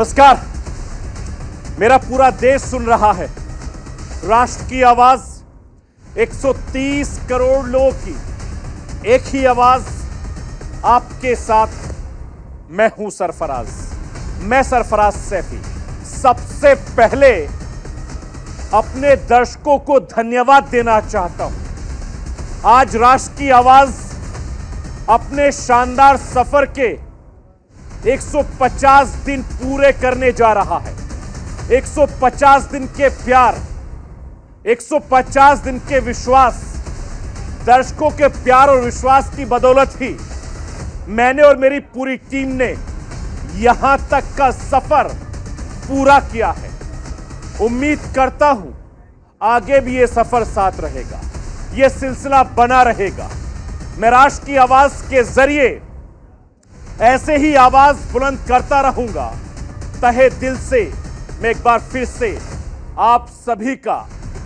नमस्कार। मेरा पूरा देश सुन रहा है। राष्ट्र की आवाज 130 करोड़ लोगों की एक ही आवाज आपके साथ। मैं हूं सरफराज, मैं सरफराज सैफी। सबसे पहले अपने दर्शकों को धन्यवाद देना चाहता हूं। आज राष्ट्र की आवाज अपने शानदार सफर के 150 दिन पूरे करने जा रहा है। 150 दिन के प्यार, 150 दिन के विश्वास, दर्शकों के प्यार और विश्वास की बदौलत ही मैंने और मेरी पूरी टीम ने यहां तक का सफर पूरा किया है। उम्मीद करता हूं आगे भी यह सफर साथ रहेगा, यह सिलसिला बना रहेगा। मैं राष्ट्र की आवाज के जरिए ऐसे ही आवाज बुलंद करता रहूंगा। तहे दिल से मैं एक बार फिर से आप सभी का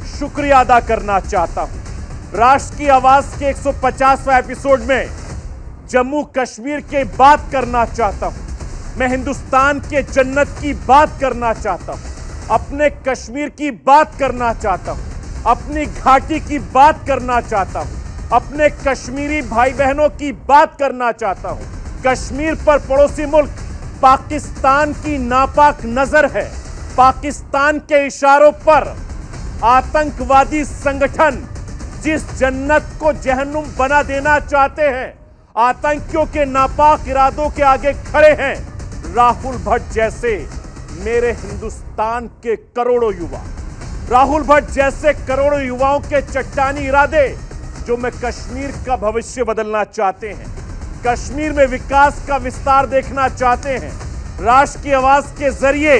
शुक्रिया अदा करना चाहता हूं। राष्ट्र की आवाज के 150वां एपिसोड में जम्मू कश्मीर की बात करना चाहता हूं। मैं हिंदुस्तान के जन्नत की बात करना चाहता हूं, अपने कश्मीर की बात करना चाहता हूं, अपनी घाटी की बात करना चाहता हूं, अपने कश्मीरी भाई बहनों की बात करना चाहता हूं। कश्मीर पर पड़ोसी मुल्क पाकिस्तान की नापाक नजर है। पाकिस्तान के इशारों पर आतंकवादी संगठन जिस जन्नत को जहन्नुम बना देना चाहते हैं, आतंकियों के नापाक इरादों के आगे खड़े हैं राहुल भट्ट जैसे मेरे हिंदुस्तान के करोड़ों युवा। राहुल भट्ट जैसे करोड़ों युवाओं के चट्टानी इरादे जो मैं कश्मीर का भविष्य बदलना चाहते हैं, कश्मीर में विकास का विस्तार देखना चाहते हैं। राष्ट्र की आवाज के जरिए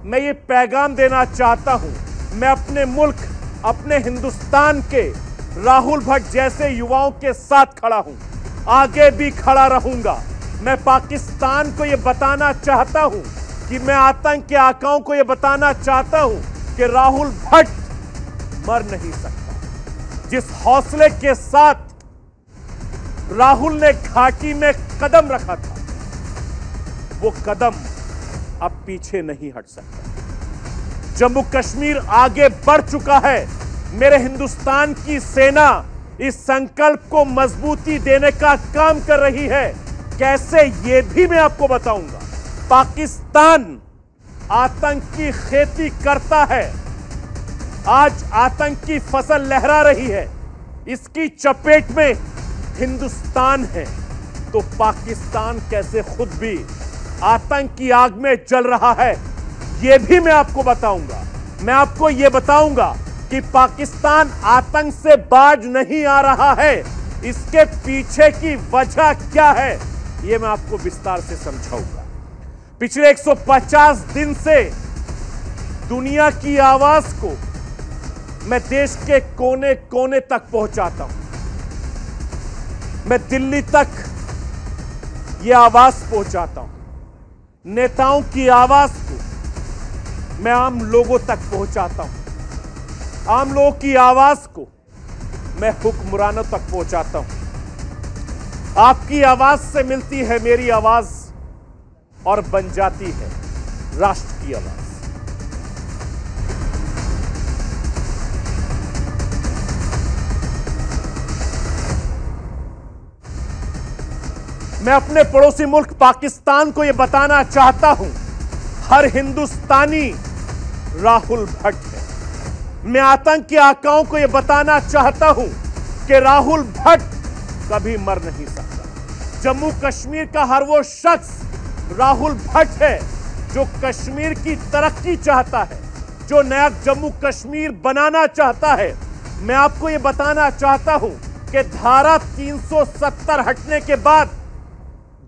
मैं ये पैगाम देना चाहता हूं, मैं अपने मुल्क, अपने हिंदुस्तान के राहुल भट्ट जैसे युवाओं के साथ खड़ा हूं, आगे भी खड़ा रहूंगा। मैं पाकिस्तान को यह बताना चाहता हूं कि मैं आतंक के आकाओं को यह बताना चाहता हूं कि राहुल भट्ट मर नहीं सकता। जिस हौसले के साथ राहुल ने घाटी में कदम रखा था, वो कदम अब पीछे नहीं हट सकता। जम्मू कश्मीर आगे बढ़ चुका है। मेरे हिंदुस्तान की सेना इस संकल्प को मजबूती देने का काम कर रही है। कैसे, ये भी मैं आपको बताऊंगा। पाकिस्तान आतंक की खेती करता है। आज आतंक की फसल लहरा रही है। इसकी चपेट में हिंदुस्तान है, तो पाकिस्तान कैसे खुद भी आतंक की आग में जल रहा है, यह भी मैं आपको बताऊंगा। मैं आपको यह बताऊंगा कि पाकिस्तान आतंक से बाज नहीं आ रहा है। इसके पीछे की वजह क्या है, यह मैं आपको विस्तार से समझाऊंगा। पिछले 150 दिन से दुनिया की आवाज को मैं देश के कोने कोने तक पहुंचाता हूं। मैं दिल्ली तक यह आवाज पहुंचाता हूं। नेताओं की आवाज को मैं आम लोगों तक पहुंचाता हूं। आम लोगों की आवाज को मैं हुक्मरानों तक पहुंचाता हूं। आपकी आवाज से मिलती है मेरी आवाज और बन जाती है राष्ट्र की आवाज। मैं अपने पड़ोसी मुल्क पाकिस्तान को यह बताना चाहता हूं, हर हिंदुस्तानी राहुल भट्ट है। मैं आतंक के आकाओं को यह बताना चाहता हूं कि राहुल भट्ट कभी मर नहीं सकता। जम्मू कश्मीर का हर वो शख्स राहुल भट्ट है जो कश्मीर की तरक्की चाहता है, जो नया जम्मू कश्मीर बनाना चाहता है। मैं आपको यह बताना चाहता हूं कि धारा 370 हटने के बाद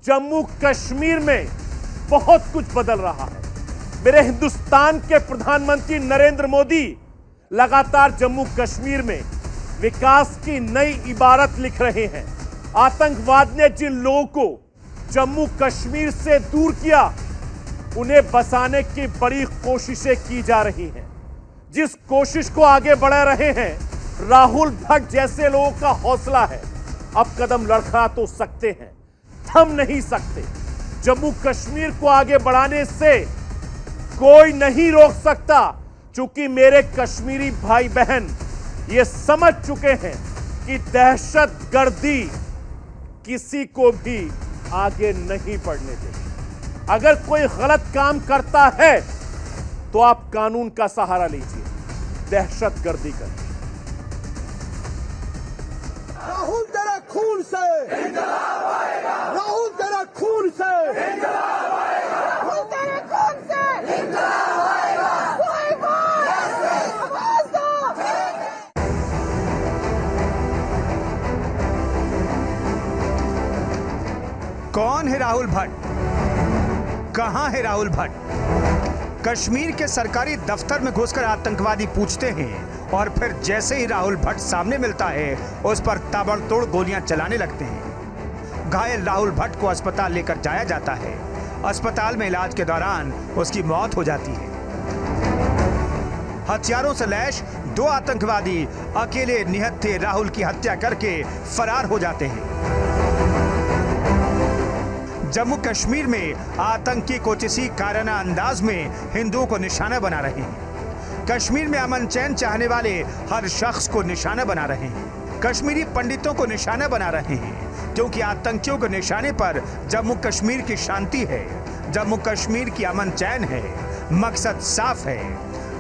जम्मू कश्मीर में बहुत कुछ बदल रहा है। मेरे हिंदुस्तान के प्रधानमंत्री नरेंद्र मोदी लगातार जम्मू कश्मीर में विकास की नई इबारत लिख रहे हैं। आतंकवाद ने जिन लोगों को जम्मू कश्मीर से दूर किया, उन्हें बसाने की बड़ी कोशिशें की जा रही हैं। जिस कोशिश को आगे बढ़ा रहे हैं राहुल भट्ट जैसे लोगों का हौसला है। अब कदम लड़खड़ा तो सकते हैं, थम नहीं सकते। जम्मू कश्मीर को आगे बढ़ाने से कोई नहीं रोक सकता, क्योंकि मेरे कश्मीरी भाई बहन ये समझ चुके हैं कि दहशतगर्दी किसी को भी आगे नहीं बढ़ने देगी। अगर कोई गलत काम करता है तो आप कानून का सहारा लीजिए, दहशतगर्दी कर। राहुल तेरा खून से इंकलाब आएगा, राहुल तेरा खून से इंकलाब आएगा, राहुल तेरे खून से इंकलाब आएगा। कोई बात आवाज दो। कौन है राहुल भट्ट? कहां है राहुल भट्ट? कश्मीर के सरकारी दफ्तर में घुसकर आतंकवादी पूछते हैं और फिर जैसे ही राहुल भट्ट सामने मिलता है उस पर ताबड़तोड़ गोलियां चलाने लगते हैं। घायल राहुल भट्ट को अस्पताल लेकर जाया जाता है। अस्पताल में इलाज के दौरान उसकी मौत हो जाती है। हथियारों से लैश 2 आतंकवादी अकेले निहत्थे राहुल की हत्या करके फरार हो जाते हैं। जम्मू कश्मीर में आतंकी कोचिसी काराना अंदाज में हिंदुओं को निशाना बना रहे हैं। कश्मीर में अमन चैन चाहने वाले हर शख्स को निशाना बना रहे हैं। कश्मीरी पंडितों को निशाना बना रहे हैं, क्योंकि आतंकियों के निशाने पर जम्मू कश्मीर की शांति है, जम्मू कश्मीर की अमन चैन है। मकसद साफ है,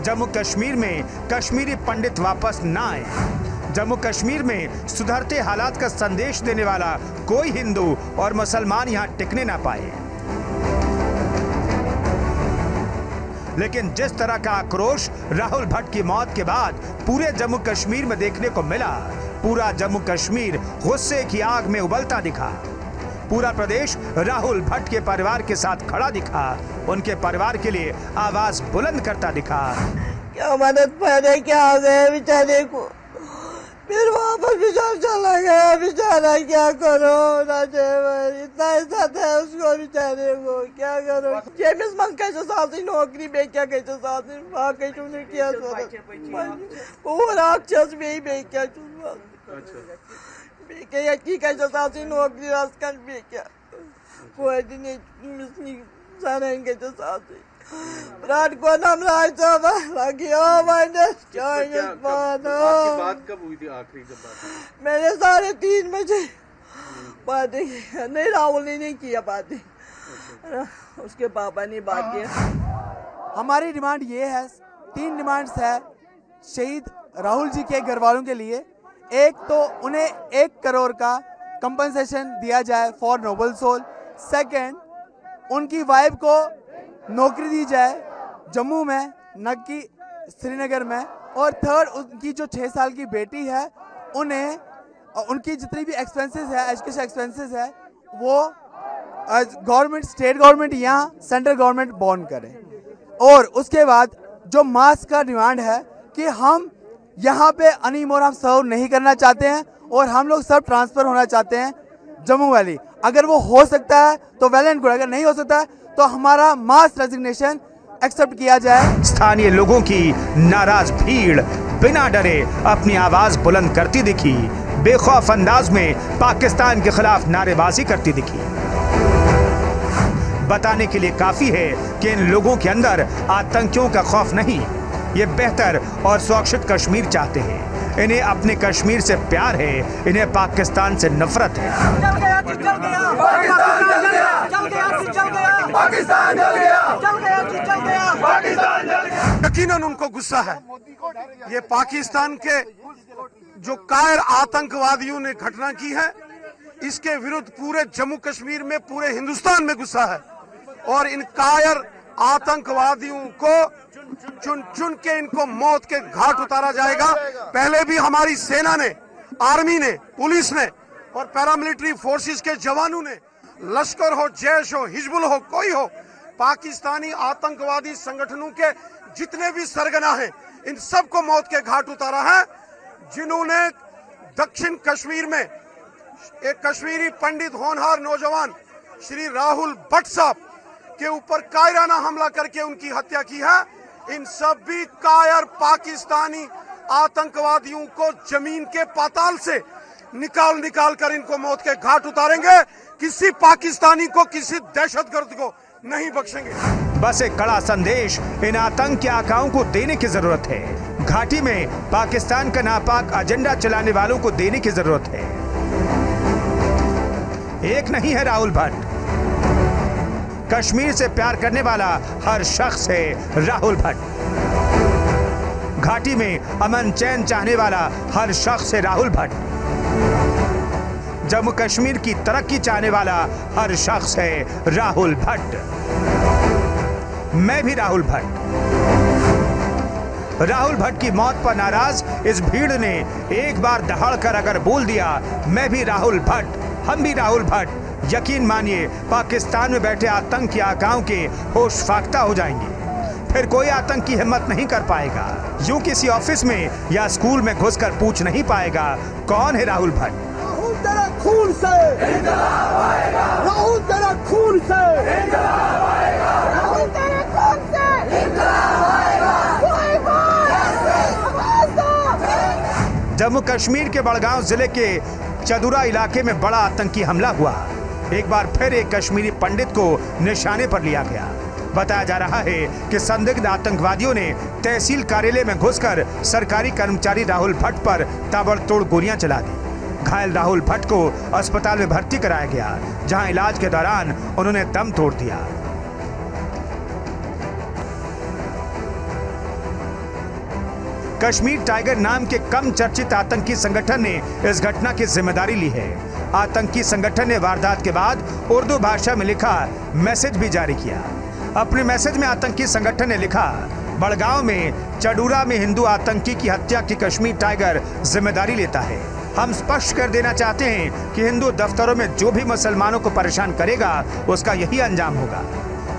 जम्मू कश्मीर में कश्मीरी पंडित वापस ना आए। जम्मू कश्मीर में सुधरते हालात का संदेश देने वाला कोई हिंदू और मुसलमान यहां टिकने ना पाए। लेकिन जिस तरह का आक्रोश राहुल भट्ट की मौत के बाद पूरे जम्मू कश्मीर में देखने को मिला, पूरा जम्मू कश्मीर गुस्से की आग में उबलता दिखा। पूरा प्रदेश राहुल भट्ट के परिवार के साथ खड़ा दिखा, उनके परिवार के लिए आवाज बुलंद करता दिखा। क्या मदद पाने क्या हो गया बेचारे को, फिर वापस बेचारा चला गया। बेचारा क्या करो ना, इतना इज्जत है उसको बेचारे को, क्या करो। जेम्स मन कैसे साथी नौकरी में क्या कैसे साथी बाकी तुमने किया वो राक्षस में ही बे क्या बेके की कैसे साथी नौकरी राजकन बे क्या कोई नहीं सारे कैसे साथी रात को नाम लगी। बात कब हुई थी आखिरी जब बात? मैंने 3:30 बजे बातें नहीं, राहुल ने नहीं किया बातें, उसके पापा ने बात किया। हमारी डिमांड ये है, 3 डिमांड्स है शहीद राहुल जी के घर वालों के लिए। एक तो उन्हें 1 करोड़ का कंपनसेशन दिया जाए फॉर नोबल सोल। सेकंड, उनकी वाइफ को नौकरी दी जाए जम्मू में, न कि श्रीनगर में। और थर्ड, उनकी जो 6 साल की बेटी है उन्हें उनकी जितनी भी एक्सपेंसेस है, एजुकेशन एक्सपेंसेस है, वो गवर्नमेंट, स्टेट गवर्नमेंट या सेंट्रल गवर्नमेंट बॉन्ड करे। और उसके बाद जो मास का डिमांड है कि हम यहाँ पे अनीमोर हम सर्व नहीं करना चाहते हैं और हम लोग सब ट्रांसफ़र होना चाहते हैं जम्मू वैली। अगर वो हो सकता है तो वेल एंड गुड, अगर नहीं हो सकता है तो हमारा मास रेजिग्नेशन एक्सेप्ट किया जाए। स्थानीय लोगों की नाराज भीड़ बिना डरे अपनी आवाज बुलंद करती दिखी, बेखौफ अंदाज में पाकिस्तान के खिलाफ नारेबाजी करती दिखी। बताने के लिए काफी है कि इन लोगों के अंदर आतंकियों का खौफ नहीं, ये बेहतर और सुरक्षित कश्मीर चाहते हैं। इन्हें अपने कश्मीर से प्यार है, इन्हें पाकिस्तान से नफरत है। चल गया, चल गया, पाकिस्तान चल गया, चल गया, चल गया, पाकिस्तान चल गया, चल गया, चल गया, पाकिस्तान चल गया। यकीनन उनको गुस्सा है। ये पाकिस्तान के जो कायर आतंकवादियों ने घटना की है, इसके विरुद्ध पूरे जम्मू कश्मीर में, पूरे हिंदुस्तान में गुस्सा है। और इन कायर आतंकवादियों को चुन चुन के इनको मौत के घाट उतारा जाएगा। पहले भी हमारी सेना ने, आर्मी ने, पुलिस ने और पैरामिलिट्री फोर्सेस के जवानों ने, लश्कर हो, जैश हो, हिजबुल हो, कोई हो, पाकिस्तानी आतंकवादी संगठनों के जितने भी सरगना हैं, इन सबको मौत के घाट उतारा है। जिन्होंने दक्षिण कश्मीर में एक कश्मीरी पंडित, होनहार नौजवान श्री राहुल भट्ट साहब के ऊपर कायराना हमला करके उनकी हत्या की है, इन सभी कायर पाकिस्तानी आतंकवादियों को जमीन के पाताल से निकाल कर इनको मौत के घाट उतारेंगे। किसी पाकिस्तानी को, किसी दहशतगर्द को नहीं बख्शेंगे। बस एक कड़ा संदेश इन आतंकी आकाओं को देने की जरूरत है। घाटी में पाकिस्तान का नापाक एजेंडा चलाने वालों को देने की जरूरत है। एक नहीं है राहुल भट्ट, कश्मीर से प्यार करने वाला हर शख्स है राहुल भट्ट। घाटी में अमन चैन चाहने वाला हर शख्स है राहुल भट्ट। जम्मू कश्मीर की तरक्की चाहने वाला हर शख्स है राहुल भट्ट। मैं भी राहुल भट्ट। राहुल भट्ट की मौत पर नाराज इस भीड़ ने एक बार दहाड़कर अगर बोल दिया, मैं भी राहुल भट्ट, हम भी राहुल भट्ट, यकीन मानिए पाकिस्तान में बैठे आतंकी आकाओं के होश फाख्ता हो जाएंगे। फिर कोई आतंकी हिम्मत नहीं कर पाएगा, यूं किसी ऑफिस में या स्कूल में घुसकर पूछ नहीं पाएगा कौन है राहुल भट्ट। राहुल तेरा खून से इंकलाब आएगा, राहुल तेरा खून से इंकलाब आएगा, राहुल तेरे खून से इंकलाब आएगा। जम्मू कश्मीर के बड़गांव जिले के चदुरा इलाके में बड़ा आतंकी हमला हुआ। एक बार फिर एक कश्मीरी पंडित को निशाने पर लिया गया। बताया जा रहा है कि संदिग्ध आतंकवादियों ने तहसील कार्यालय में घुसकर सरकारी कर्मचारी राहुल भट्ट पर ताबड़तोड़ गोलियां चला दी। घायल राहुल भट्ट को अस्पताल में भर्ती कराया गया, जहां इलाज के दौरान उन्होंने दम तोड़ दिया। कश्मीर टाइगर नाम के कम चर्चित आतंकी संगठन ने इस घटना की जिम्मेदारी ली है। आतंकी संगठन ने वारदात के बाद उर्दू भाषा में लिखा मैसेज भी जारी किया। अपने मैसेज में आतंकी संगठन ने लिखा, बड़गांव में चडूरा में हिंदू आतंकी की हत्या की कश्मीर टाइगर जिम्मेदारी लेता है। हम स्पष्ट कर देना चाहते हैं कि हिंदू दफ्तरों में जो भी मुसलमानों को परेशान करेगा उसका यही अंजाम होगा।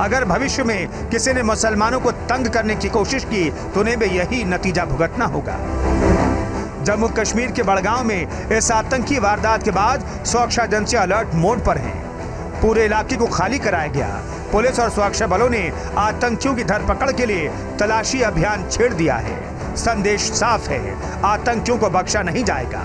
अगर भविष्य में किसी ने मुसलमानों को तंग करने की कोशिश की तो उन्हें भी यही नतीजा भुगतना होगा। जम्मू कश्मीर के बड़गांव में इस आतंकी वारदात के बाद सुरक्षा एजेंसियां अलर्ट मोड पर हैं। पूरे इलाके को खाली कराया गया। पुलिस और सुरक्षा बलों ने आतंकियों की धरपकड़ के लिए तलाशी अभियान छेड़ दिया है। संदेश साफ है, आतंकियों को बख्शा नहीं जाएगा।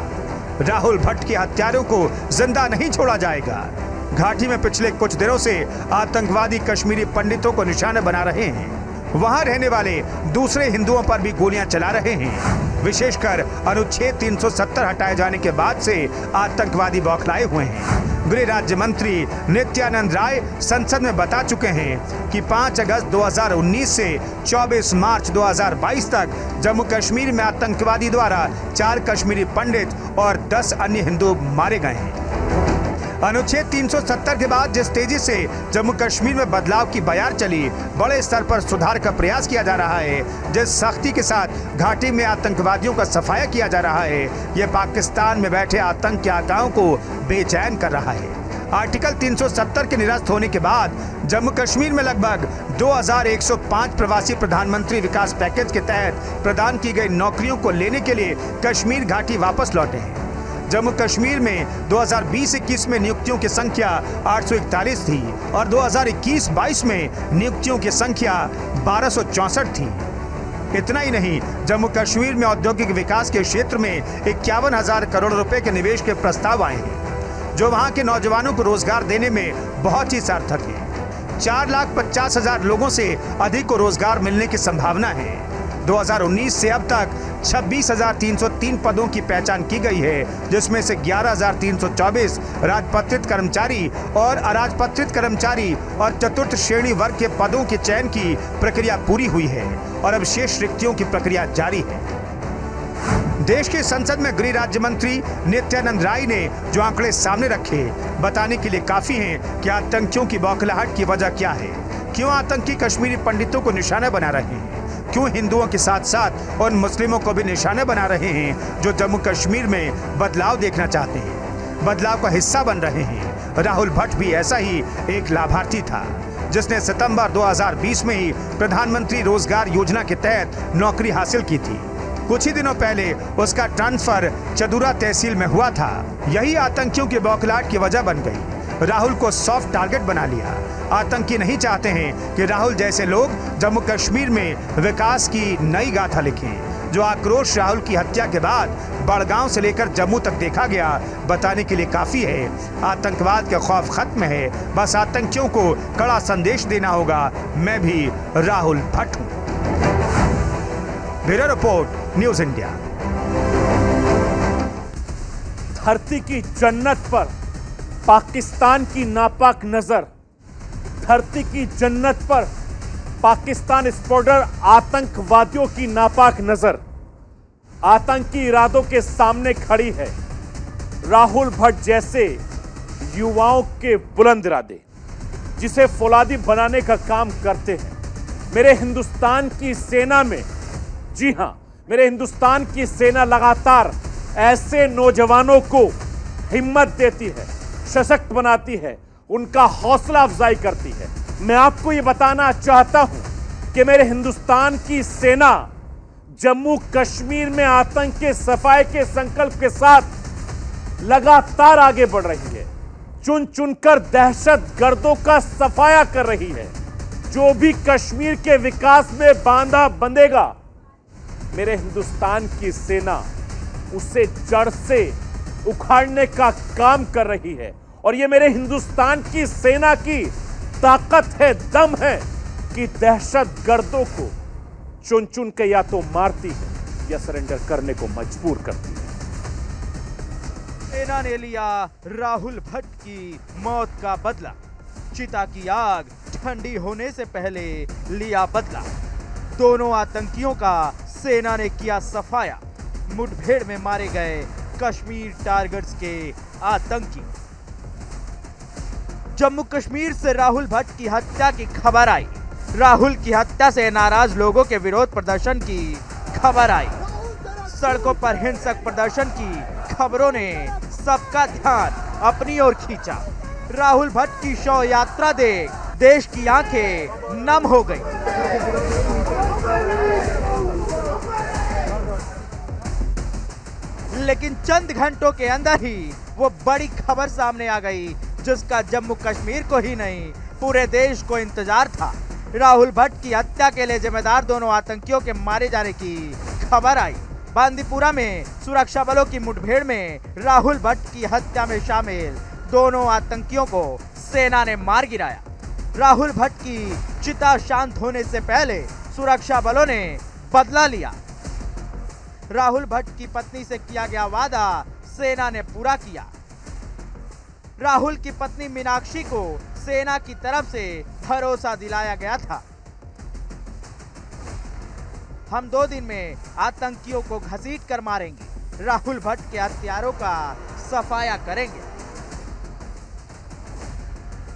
राहुल भट्ट के हत्यारों को जिंदा नहीं छोड़ा जाएगा। घाटी में पिछले कुछ दिनों से आतंकवादी कश्मीरी पंडितों को निशाना बना रहे हैं। वहां रहने वाले दूसरे हिंदुओं पर भी गोलियां चला रहे हैं। विशेषकर अनुच्छेद 370 हटाए जाने के बाद से आतंकवादी बौखलाए हुए हैं। गृह राज्य मंत्री नित्यानंद राय संसद में बता चुके हैं कि 5 अगस्त 2019 से 24 मार्च 2022 तक जम्मू कश्मीर में आतंकवादी द्वारा 4 कश्मीरी पंडित और 10 अन्य हिंदू मारे गए हैं। अनुच्छेद 370 के बाद जिस तेजी से जम्मू कश्मीर में बदलाव की बयार चली, बड़े स्तर पर सुधार का प्रयास किया जा रहा है, जिस सख्ती के साथ घाटी में आतंकवादियों का सफाया किया जा रहा है, यह पाकिस्तान में बैठे आतंकी आकाओं को बेचैन कर रहा है। आर्टिकल 370 के निरस्त होने के बाद जम्मू कश्मीर में लगभग 2105 प्रवासी प्रधानमंत्री विकास पैकेज के तहत प्रदान की गई नौकरियों को लेने के लिए कश्मीर घाटी वापस लौटे हैं। जम्मू कश्मीर में 2020-21 में नियुक्तियों की संख्या 841 थी और 2021-22 में नियुक्तियों की संख्या 1264 थी। इतना ही नहीं, जम्मू कश्मीर में औद्योगिक विकास के क्षेत्र में 51,000 करोड़ रुपए के निवेश के प्रस्ताव आए हैं, जो वहां के नौजवानों को रोजगार देने में बहुत ही सार्थक है। 4,50,000 लोगों से अधिक को रोजगार मिलने की संभावना है। 2019 से अब तक 26,303 पदों की पहचान की गई है, जिसमें से 11,324 राजपत्रित कर्मचारी और अराजपत्रित कर्मचारी और चतुर्थ श्रेणी वर्ग के पदों के चयन की प्रक्रिया पूरी हुई है और अब शेष रिक्तियों की प्रक्रिया जारी है। देश की संसद में गृह राज्य मंत्री नित्यानंद राय ने जो आंकड़े सामने रखे, बताने के लिए काफी हैं कि आतंकियों की बौखलाहट की वजह क्या है, क्यों आतंकी कश्मीरी पंडितों को निशाना बना रहे हैं, क्यों हिंदुओं के साथ साथ उन मुस्लिमों को भी निशाना बना रहे हैं जो जम्मू कश्मीर में बदलाव देखना चाहते हैं, बदलाव का हिस्सा बन रहे हैं। राहुल भट्ट भी ऐसा ही एक लाभार्थी था, जिसने सितंबर 2020 में ही प्रधानमंत्री रोजगार योजना के तहत नौकरी हासिल की थी। कुछ ही दिनों पहले उसका ट्रांसफर चदुरा तहसील में हुआ था। यही आतंकियों की बौखलाहट की वजह बन गई। राहुल को सॉफ्ट टारगेट बना लिया। आतंकी नहीं चाहते हैं कि राहुल जैसे लोग जम्मू कश्मीर में विकास की नई गाथा लिखें। जो आक्रोश राहुल की हत्या के बाद बड़गांव से लेकर जम्मू तक देखा गया, बताने के लिए काफी है। आतंकवाद का खौफ खत्म है, बस आतंकियों को कड़ा संदेश देना होगा, मैं भी राहुल भट्ट हूं। Bureau report, news India. धरती की जन्नत पर पाकिस्तान की नापाक नजर, धरती की जन्नत पर पाकिस्तान स्पोर्टर आतंकवादियों की नापाक नजर आतंकी इरादों के सामने खड़ी है। राहुल भट्ट जैसे युवाओं के बुलंद इरादे जिसे फौलादी बनाने का काम करते हैं। मेरे हिंदुस्तान की सेना में, जी हां, मेरे हिंदुस्तान की सेना लगातार ऐसे नौजवानों को हिम्मत देती है, सशक्त बनाती है, उनका हौसला अफजाई करती है। मैं आपको यह बताना चाहता हूं कि मेरे हिंदुस्तान की सेना जम्मू कश्मीर में आतंक के सफाई के संकल्प के साथ लगातार आगे बढ़ रही है। चुन चुनकर दहशतगर्दों का सफाया कर रही है। जो भी कश्मीर के विकास में बांधा बंधेगा, मेरे हिंदुस्तान की सेना उसे जड़ से उखाड़ने का काम कर रही है। और यह मेरे हिंदुस्तान की सेना की ताकत है, दम है कि दहशतगर्दों को चुन चुन के या तो मारती है या सरेंडर करने को मजबूर करती है। सेना ने लिया राहुल भट्ट की मौत का बदला। चिता की आग ठंडी होने से पहले लिया बदला। दोनों आतंकियों का सेना ने किया सफाया। मुठभेड़ में मारे गए कश्मीर टारगर्स के आतंकी। जम्मू कश्मीर से राहुल भट्ट की हत्या की खबर आई। राहुल की हत्या से नाराज लोगों के विरोध प्रदर्शन की खबर आई। सड़कों पर हिंसक प्रदर्शन की खबरों ने सबका ध्यान अपनी ओर खींचा। राहुल भट्ट की शव यात्रा देख देश की आंखें नम हो गई। लेकिन चंद घंटों के अंदर ही वो बड़ी खबर सामने आ गई जिसका जम्मू कश्मीर को ही नहीं पूरे देश को इंतजार था। राहुल भट्ट की हत्या के लिए जिम्मेदार दोनों आतंकियों के मारे जाने की खबर आई। बांदीपुरा में सुरक्षा बलों की मुठभेड़ में राहुल भट्ट की हत्या में शामिल दोनों आतंकियों को सेना ने मार गिराया। राहुल भट्ट की चिता शांत होने से पहले सुरक्षा बलों ने बदला लिया। राहुल भट्ट की पत्नी से किया गया वादा सेना ने पूरा किया। राहुल की पत्नी मीनाक्षी को सेना की तरफ से भरोसा दिलाया गया था, हम 2 दिन में आतंकियों को घसीट कर मारेंगे, राहुल भट्ट के हत्यारों का सफाया करेंगे।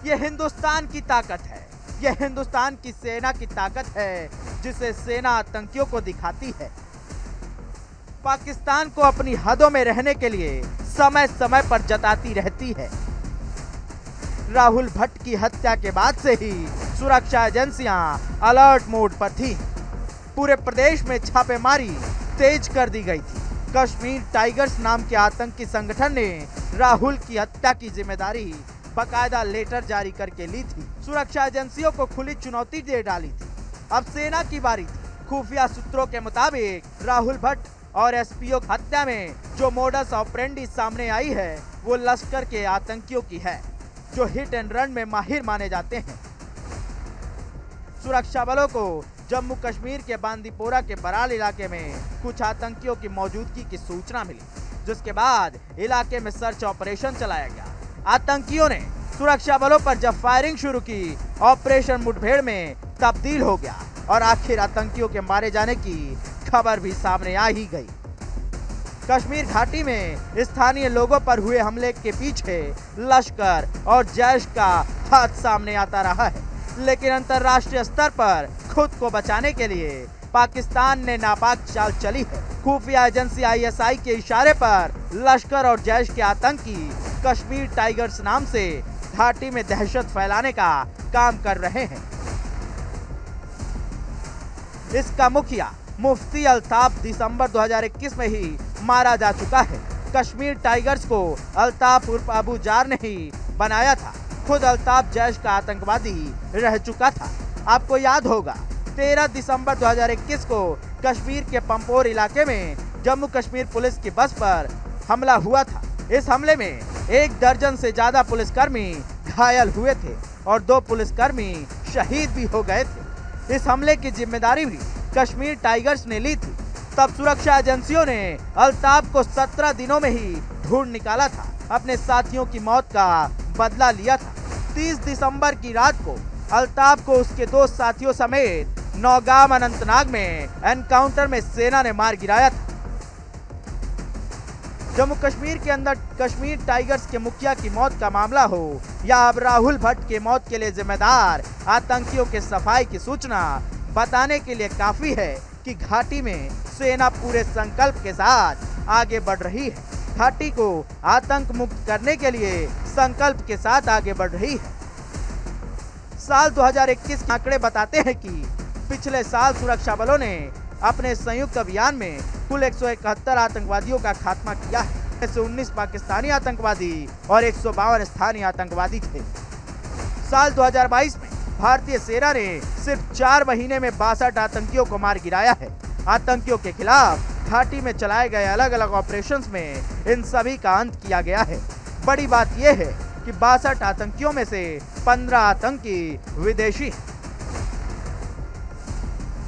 यह हिंदुस्तान की ताकत है, यह हिंदुस्तान की सेना की ताकत है जिसे सेना आतंकियों को दिखाती है। पाकिस्तान को अपनी हदों में रहने के लिए समय समय पर जताती रहती है। राहुल भट्ट की हत्या के बाद से ही सुरक्षा एजेंसियां अलर्ट मोड पर थी। पूरे प्रदेश में छापेमारी तेज कर दी गई थी। कश्मीर टाइगर्स नाम के आतंकी संगठन ने राहुल की हत्या की जिम्मेदारी बकायदा लेटर जारी करके ली थी। सुरक्षा एजेंसियों को खुली चुनौती दे डाली थी। अब सेना की बारी थी। खुफिया सूत्रों के मुताबिक राहुल भट्ट और एसपीओ हत्या में जो मोडस ऑपरेंडी सामने आई है वो लश्कर के आतंकियों की है जो हिट एंड रन में माहिर माने जाते हैं। सुरक्षा बलों को जम्मू कश्मीर के बांदीपोरा के बराल इलाके में कुछ आतंकियों की मौजूदगी की सूचना मिली, जिसके बाद इलाके में सर्च ऑपरेशन चलाया गया। आतंकियों ने सुरक्षा बलों पर जब फायरिंग शुरू की, ऑपरेशन मुठभेड़ में तब्दील हो गया और आखिर आतंकियों के मारे जाने की खबर भी सामने आ ही गई। कश्मीर घाटी में स्थानीय लोगों पर हुए हमले के पीछे लश्कर और जैश का हाथ सामने आता रहा है, लेकिन अंतर्राष्ट्रीय स्तर पर खुद को बचाने के लिए पाकिस्तान ने नापाक चाल चली है। खुफिया एजेंसी ISI के इशारे पर लश्कर और जैश के आतंकी कश्मीर टाइगर्स नाम से घाटी में दहशत फैलाने का काम कर रहे हैं। इसका मुखिया मुफ्ती अल्ताफ दिसंबर 2021 में ही मारा जा चुका है। कश्मीर टाइगर्स को अल्ताफ उर्फ अबू जार ने ही बनाया था। खुद अल्ताफ जैश का आतंकवादी रह चुका था। आपको याद होगा 13 दिसंबर 2021 को कश्मीर के पंपोर इलाके में जम्मू कश्मीर पुलिस की बस पर हमला हुआ था। इस हमले में 1 दर्जन से ज्यादा पुलिसकर्मी घायल हुए थे और 2 पुलिसकर्मी शहीद भी हो गए थे। इस हमले की जिम्मेदारी भी कश्मीर टाइगर्स ने ली थी। तब सुरक्षा एजेंसियों ने अल्ताफ को 17 दिनों में ही ढूंढ निकाला था, अपने साथियों की मौत का बदला लिया था। 30 दिसंबर की रात को अल्ताफ को उसके 2 साथियों समेत नौगाम अनंतनाग में एनकाउंटर में सेना ने मार गिराया था। जम्मू कश्मीर के अंदर कश्मीर टाइगर्स के मुखिया की मौत का मामला हो या अब राहुल भट्ट के मौत के लिए जिम्मेदार आतंकियों के सफाई की सूचना बताने के लिए काफी है कि घाटी में सेना पूरे संकल्प के साथ आगे बढ़ रही है। घाटी को आतंक मुक्त करने के लिए संकल्प के साथ आगे बढ़ रही है। साल 2021 के आंकड़े बताते हैं कि पिछले साल सुरक्षा बलों ने अपने संयुक्त अभियान में कुल 171 आतंकवादियों का खात्मा किया है। इससे 19 पाकिस्तानी आतंकवादी और 152 स्थानीय आतंकवादी थे। साल 2022 में भारतीय सेना ने सिर्फ 4 महीने में 62 आतंकियों को मार गिराया है। आतंकियों के खिलाफ घाटी में चलाए गए अलग अलग ऑपरेशंस में इन सभी का अंत किया गया है। बड़ी बात यह है कि 62 आतंकियों में से 15 आतंकी विदेशी हैं।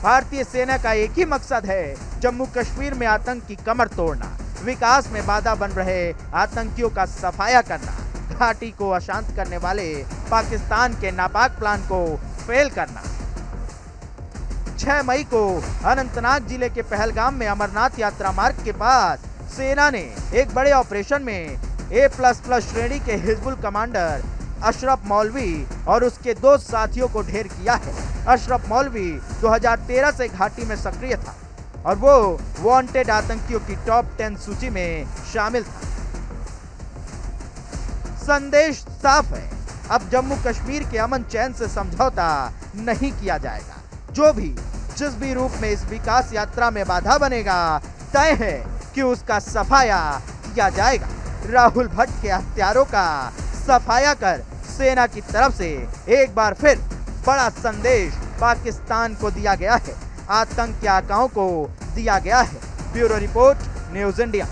भारतीय सेना का एक ही मकसद है, जम्मू कश्मीर में आतंक की कमर तोड़ना, विकास में बाधा बन रहे आतंकियों का सफाया करना, घाटी को अशांत करने वाले पाकिस्तान के नापाक प्लान को फेल करना। 6 मई को अनंतनाग जिले के पहलगाम में अमरनाथ यात्रा मार्ग के पास सेना ने एक बड़े ऑपरेशन में A++ श्रेणी के हिजबुल कमांडर अशरफ मौलवी और उसके 2 साथियों को ढेर किया है। अशरफ मौलवी 2013 से घाटी में सक्रिय था और वो वांटेड आतंकियों की टॉप 10 सूची में शामिल था। संदेश साफ है, अब जम्मू कश्मीर के अमन चैन से समझौता नहीं किया जाएगा। जो भी जिस भी रूप में इस विकास यात्रा में बाधा बनेगा, तय है कि उसका सफाया किया जाएगा। राहुल भट्ट के हत्यारों का सफाया कर सेना की तरफ से एक बार फिर बड़ा संदेश पाकिस्तान को दिया गया है, आतंक के आकाओं को दिया गया है। Bureau report, news India.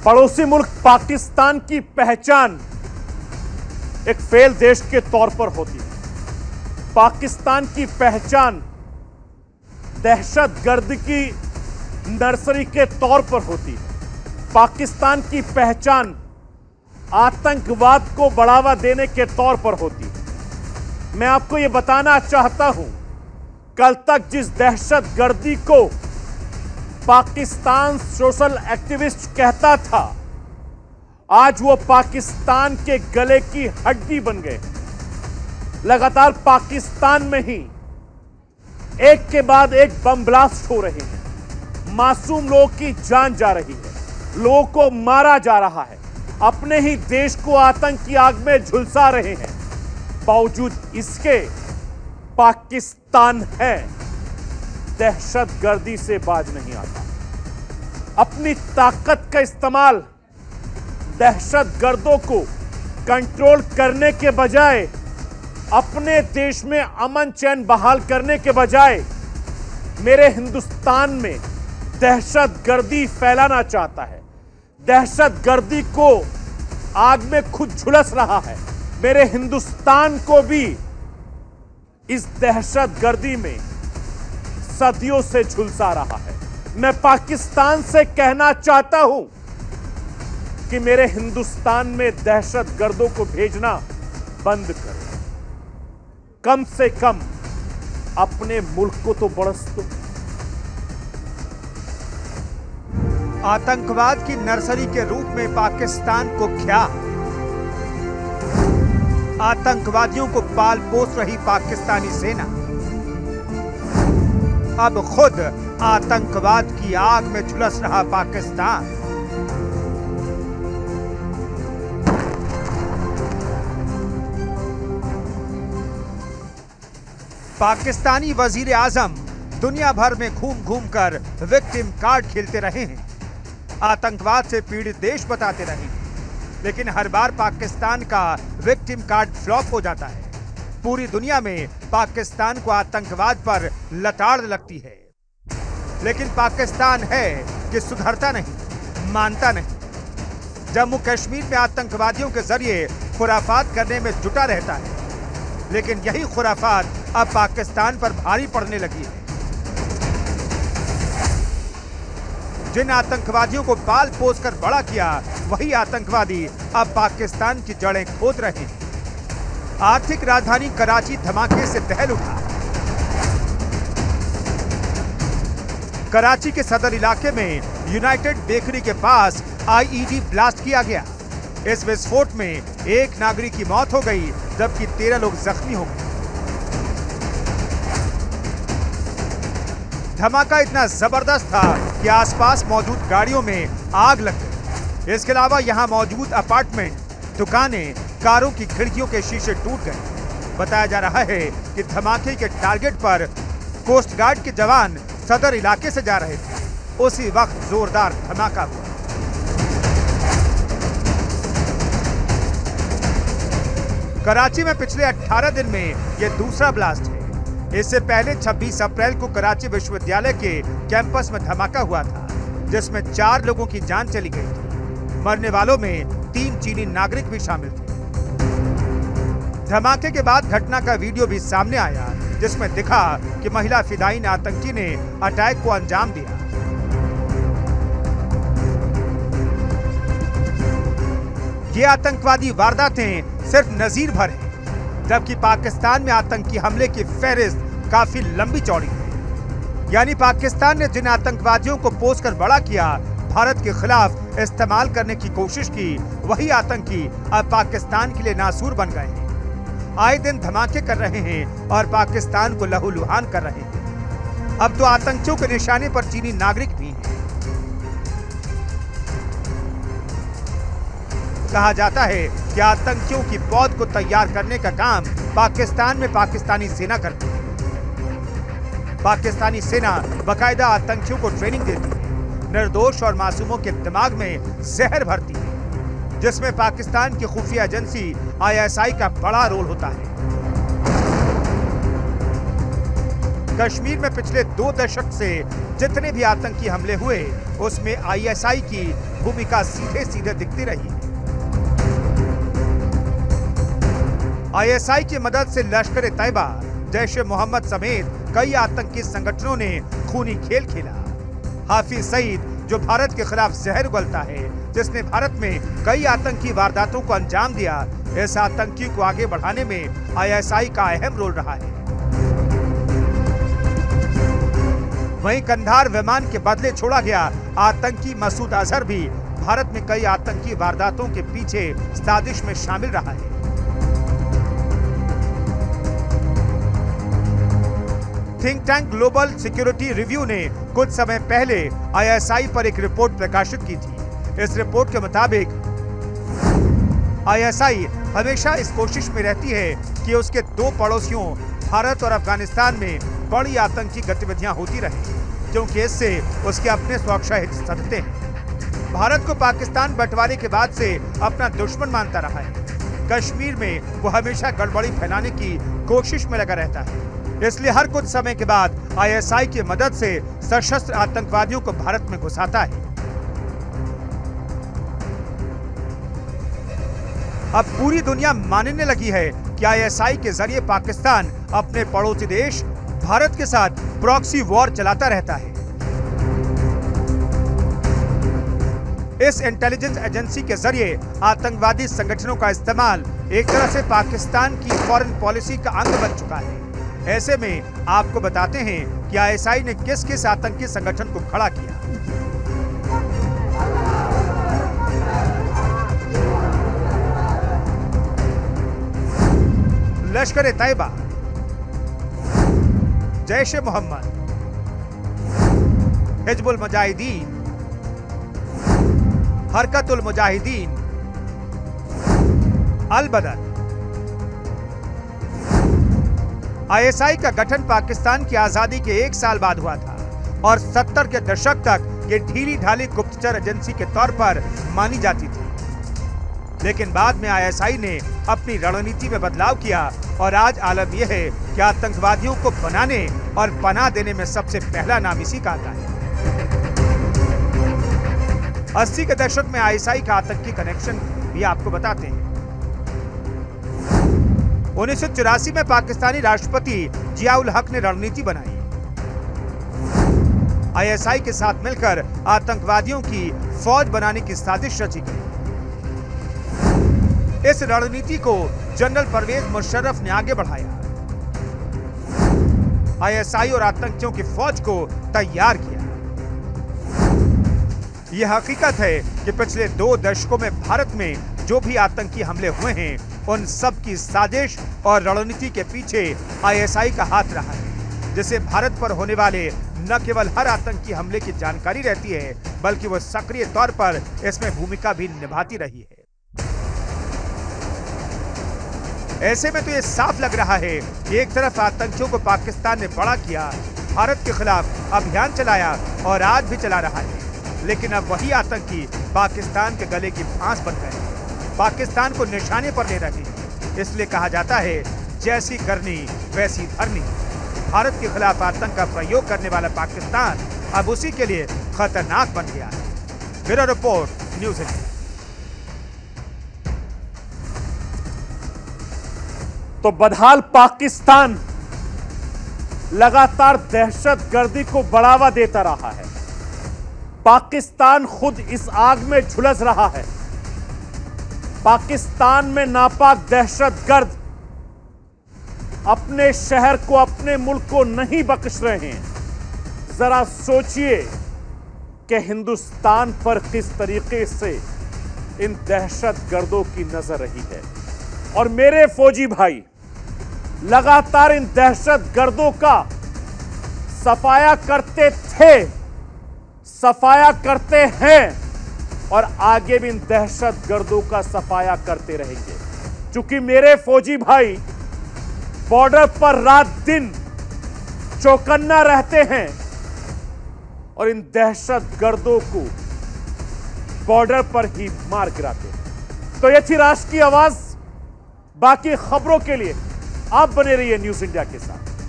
पड़ोसी मुल्क पाकिस्तान की पहचान एक फेल देश के तौर पर होती है। पाकिस्तान की पहचान दहशतगर्द की नर्सरी के तौर पर होती है। पाकिस्तान की पहचान आतंकवाद को बढ़ावा देने के तौर पर होती है। मैं आपको यह बताना चाहता हूं, कल तक जिस दहशतगर्दी को पाकिस्तान सोशल एक्टिविस्ट कहता था, आज वो पाकिस्तान के गले की हड्डी बन गए। लगातार पाकिस्तान में ही एक के बाद एक बम ब्लास्ट हो रहे हैं, मासूम लोगों की जान जा रही है, लोगों को मारा जा रहा है, अपने ही देश को आतंक की आग में झुलसा रहे हैं। बावजूद इसके पाकिस्तान है, दहशतगर्दी से बाज नहीं आता। अपनी ताकत का इस्तेमाल दहशतगर्दों को कंट्रोल करने के बजाय, अपने देश में अमन चैन बहाल करने के बजाय, मेरे हिंदुस्तान में दहशतगर्दी फैलाना चाहता है, दहशतगर्दी को आग में खुद झुलस रहा है। मेरे हिंदुस्तान को भी इस दहशतगर्दी में सदियों से झुलसा रहा है। मैं पाकिस्तान से कहना चाहता हूं कि मेरे हिंदुस्तान में दहशतगर्दों को भेजना बंद करें। कम से कम अपने मुल्क को तो बरस दो। आतंकवाद की नर्सरी के रूप में पाकिस्तान को क्या, आतंकवादियों को पाल पोस रही पाकिस्तानी सेना अब खुद आतंकवाद की आग में झुलस रहा पाकिस्तान। पाकिस्तानी वजीर आजम दुनिया भर में घूम घूम कर विक्टिम कार्ड खेलते रहे हैं, आतंकवाद से पीड़ित देश बताते रहे हैं, लेकिन हर बार पाकिस्तान का विक्टिम कार्ड फ्लॉप हो जाता है। पूरी दुनिया में पाकिस्तान को आतंकवाद पर लताड़ लगती है, लेकिन पाकिस्तान है कि सुधरता नहीं, मानता नहीं। जम्मू कश्मीर में आतंकवादियों के जरिए खुराफात करने में जुटा रहता है, लेकिन यही खुराफात अब पाकिस्तान पर भारी पड़ने लगी है। जिन आतंकवादियों को पाल पोस कर बड़ा किया, वही आतंकवादी अब पाकिस्तान की जड़ें खोद रहे हैं। आर्थिक राजधानी कराची धमाके से दहल उठा। कराची के सदर इलाके में यूनाइटेड बेकरी के पास आईईडी ब्लास्ट किया गया। इस विस्फोट में एक नागरिक की मौत हो गई, जबकि 13 लोग जख्मी हो गए। धमाका इतना जबरदस्त था कि आसपास मौजूद गाड़ियों में आग लग गई। इसके अलावा यहां मौजूद अपार्टमेंट, दुकानें, कारों की खिड़कियों के शीशे टूट गए। बताया जा रहा है कि धमाके के टारगेट पर कोस्ट गार्ड के जवान सदर इलाके से जा रहे थे। उसी वक्त जोरदार धमाका हुआ। कराची में पिछले 18 दिन में यह दूसरा ब्लास्ट है। इससे पहले 26 अप्रैल को कराची विश्वविद्यालय के कैंपस में धमाका हुआ था, जिसमें 4 लोगों की जान चली गई थी। मरने वालों में 3 चीनी नागरिक भी शामिल थे। धमाके के बाद घटना का वीडियो भी सामने आया, जिसमें दिखा कि महिला फिदायीन आतंकी ने अटैक को अंजाम दिया। ये आतंकवादी वारदातें सिर्फ नजीर भर हैं, जबकि पाकिस्तान में आतंकी हमले की फहरिस्त काफी लंबी चौड़ी है। यानी पाकिस्तान ने जिन आतंकवादियों को पोस कर बड़ा किया, भारत के खिलाफ इस्तेमाल करने की कोशिश की, वही आतंकी अब पाकिस्तान के लिए नासूर बन गए हैं। आए दिन धमाके कर रहे हैं और पाकिस्तान को लहूलुहान कर रहे हैं। अब तो आतंकियों के निशाने पर चीनी नागरिक भी हैं। कहा जाता है कि आतंकियों की पौध को तैयार करने का काम पाकिस्तान में पाकिस्तानी सेना करती है। पाकिस्तानी सेना बाकायदा आतंकियों को ट्रेनिंग देती है, निर्दोष और मासूमों के दिमाग में जहर भरती है, जिसमें पाकिस्तान की खुफिया एजेंसी ISI का बड़ा रोल होता है। कश्मीर में पिछले 2 दशक से जितने भी आतंकी हमले हुए, उसमें ISI की भूमिका सीधे सीधे दिखती रही है। ISI की मदद से लश्कर ए तैयबा, जैश-ए मोहम्मद समेत कई आतंकी संगठनों ने खूनी खेल खेला। हाफिज सईद, जो भारत के खिलाफ जहर उगलता है, जिसने भारत में कई आतंकी वारदातों को अंजाम दिया, इस आतंकी को आगे बढ़ाने में ISI का अहम रोल रहा है। वहीं कंधार विमान के बदले छोड़ा गया आतंकी मसूद अजहर भी भारत में कई आतंकी वारदातों के पीछे साजिश में शामिल रहा है। Think tank global security review ने कुछ समय पहले ISI पर एक रिपोर्ट प्रकाशित की थी। इस रिपोर्ट के मुताबिक ISI हमेशा इस कोशिश में रहती है कि उसके 2 पड़ोसियों भारत और अफगानिस्तान में बड़ी आतंकी गतिविधियां होती रहें, क्योंकि इससे उसके अपने सुरक्षा हित सधते हैं। भारत को पाकिस्तान बंटवारे के बाद से अपना दुश्मन मानता रहा है। कश्मीर में वो हमेशा गड़बड़ी फैलाने की कोशिश में लगा रहता है। इसलिए हर कुछ समय के बाद ISI की मदद से सशस्त्र आतंकवादियों को भारत में घुसाता है। अब पूरी दुनिया मानने लगी है कि ISI के जरिए पाकिस्तान अपने पड़ोसी देश भारत के साथ प्रॉक्सी वॉर चलाता रहता है। इस इंटेलिजेंस एजेंसी के जरिए आतंकवादी संगठनों का इस्तेमाल एक तरह से पाकिस्तान की फॉरेन पॉलिसी का अंग बन चुका है। ऐसे में आपको बताते हैं कि ISI ने किस किस आतंकी संगठन को खड़ा किया। लश्कर ए तैयबा, जैश-ए मोहम्मद, हिजबुल मुजाहिदीन, हरकतुल मुजाहिदीन, अल बदर। ISI का गठन पाकिस्तान की आजादी के 1 साल बाद हुआ था और 70 के दशक तक ये ढीली ढाली गुप्तचर एजेंसी के तौर पर मानी जाती थी। लेकिन बाद में ISI ने अपनी रणनीति में बदलाव किया और आज आलम यह है कि आतंकवादियों को बनाने और पनाह देने में सबसे पहला नाम इसी का आता है। 80 के दशक में आईएसआई का आतंकी कनेक्शन भी आपको बताते हैं। 1984 में पाकिस्तानी राष्ट्रपति जियाउल हक ने रणनीति बनाई। आईएसआई के साथ मिलकर आतंकवादियों की फौज बनाने की साजिश रची गई। इस रणनीति को जनरल परवेज मुशर्रफ ने आगे बढ़ाया। आईएसआई और आतंकियों की फौज को तैयार किया। यह हकीकत है कि पिछले 2 दशकों में भारत में जो भी आतंकी हमले हुए हैं, उन सब की साजिश और रणनीति के पीछे आईएसआई का हाथ रहा है, जिसे भारत पर होने वाले न केवल हर आतंकी हमले की जानकारी रहती है, बल्कि वो सक्रिय तौर पर इसमें भूमिका भी निभाती रही है। ऐसे में तो ये साफ लग रहा है कि एक तरफ आतंकियों को पाकिस्तान ने बड़ा किया, भारत के खिलाफ अभियान चलाया और आज भी चला रहा है, लेकिन अब वही आतंकी पाकिस्तान के गले की फांस बन गए, पाकिस्तान को निशाने पर ले रहे हैं। इसलिए कहा जाता है, जैसी करनी वैसी धरनी। भारत के खिलाफ आतंक का प्रयोग करने वाला पाकिस्तान अब उसी के लिए खतरनाक बन गया है। Bureau report, news 18। तो बदहाल पाकिस्तान लगातार दहशतगर्दी को बढ़ावा देता रहा है। पाकिस्तान खुद इस आग में झुलस रहा है। पाकिस्तान में नापाक दहशतगर्द अपने शहर को, अपने मुल्क को नहीं बख्श रहे हैं। जरा सोचिए कि हिंदुस्तान पर किस तरीके से इन दहशतगर्दों की नजर रही है। और मेरे फौजी भाई लगातार इन दहशतगर्दों का सफाया करते थे, सफाया करते हैं और आगे भी इन दहशतगर्दों का सफाया करते रहेंगे। क्योंकि मेरे फौजी भाई बॉर्डर पर रात दिन चौकन्ना रहते हैं और इन दहशतगर्दों को बॉर्डर पर ही मार गिराते हैं। तो ये थी राष्ट्र की आवाज। बाकी खबरों के लिए आप बने रहिए न्यूज़ इंडिया के साथ।